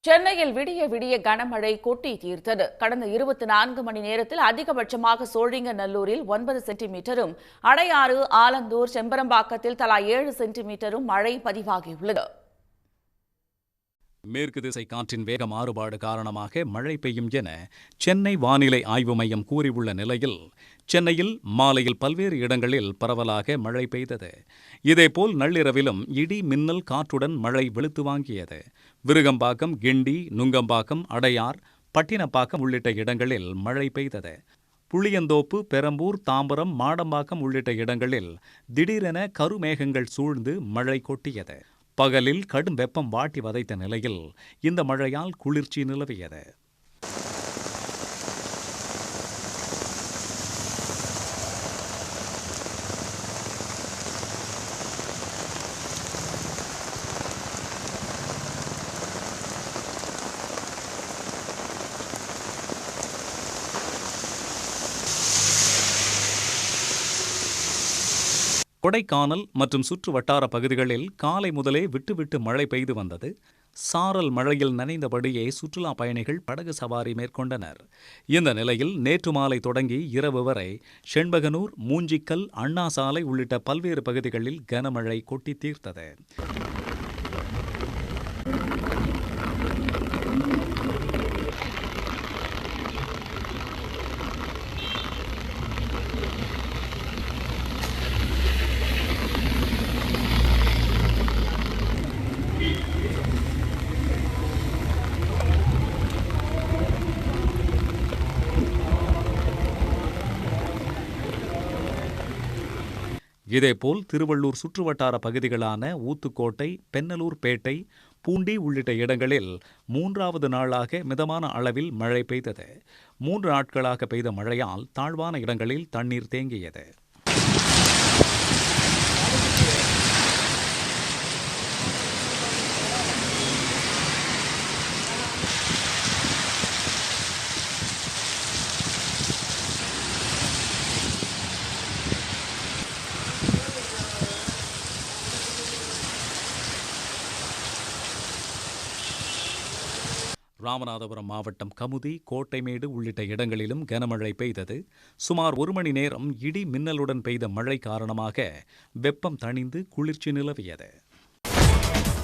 சென்னையில் விடிய விடிய கனமழை கொட்டி தீர்த்தது. கடந்த 24 மணி நேரத்தில் அதிகபட்சமாக சோழிங்கநல்லூரில் 9 சென்டிமீட்டரும், அடையாறு, ஆலந்தூர், செம்பரம்பாக்கத்தில் தலா 7 சென்டிமீட்டரும் மழை பதிவாகியுள்ளது. மேற்கு திசை காற்றின் வேக மாறுபாடு காரணமாக மழை பெய்யும் என சென்னை வானிலை ஆய்வு மையம் கூறியுள்ள நிலையில், சென்னையில் மாலையில் பல்வேறு இடங்களில் பரவலாக மழை பெய்தது. இதேபோல் நள்ளிரவிலும் இடி, மின்னல், காற்றுடன் மழை வெளுத்து வாங்கியது. விருகம்பாக்கம், கிண்டி, நுங்கம்பாக்கம், அடையார், பட்டினப்பாக்கம் உள்ளிட்ட இடங்களில் மழை பெய்தது. புளியந்தோப்பு, பெரம்பூர், தாம்பரம், மாடம்பாக்கம் உள்ளிட்ட இடங்களில் திடீரென கருமேகங்கள் சூழ்ந்து மழை கொட்டியது. பகலில் கடும் வெப்பம் வாட்டி வதைத்த நிலையில் இந்த மழையால் குளிர்ச்சி நிலவியது. கொடைக்கானல் மற்றும் சுற்று வட்டார பகுதிகளில் காலை முதலே விட்டுவிட்டு மழை பெய்து வந்தது. சாரல் மழையில் நனைந்தபடியே சுற்றுலா பயணிகள் படகு சவாரி மேற்கொண்டனர். இந்த நிலையில் நேற்று மாலை தொடங்கி இரவு வரை செண்பகனூர், மூஞ்சிக்கல், அண்ணா சாலை உள்ளிட்ட பல்வேறு பகுதிகளில் கனமழை கொட்டி தீர்த்தது. இதேபோல் திருவள்ளூர் சுற்றுவட்டார பகுதிகளான ஊத்துக்கோட்டை, பென்னலூர்பேட்டை, பூண்டி உள்ளிட்ட இடங்களில் 3வது நாளாக மிதமான அளவில் மழை பெய்தது. 3 நாட்களாக பெய்த மழையால் தாழ்வான இடங்களில் தண்ணீர் தேங்கியது. ராமநாதபுரம் மாவட்டம் கமுதி, கோட்டைமேடு உள்ளிட்ட இடங்களிலும் கனமழை பெய்தது. சுமார் 1 மணி நேரம் இடி, மின்னலுடன் பெய்த மழை காரணமாக வெப்பம் தணிந்து குளிர்ச்சி நிலவியது.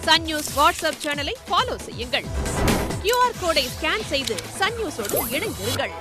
சன் நியூஸ் வாட்ஸ்அப் சேனலை ஃபாலோ செய்யுங்கள். QR கோடை ஸ்கேன் செய்து சன் நியூஸோடு இணைந்திருங்கள்.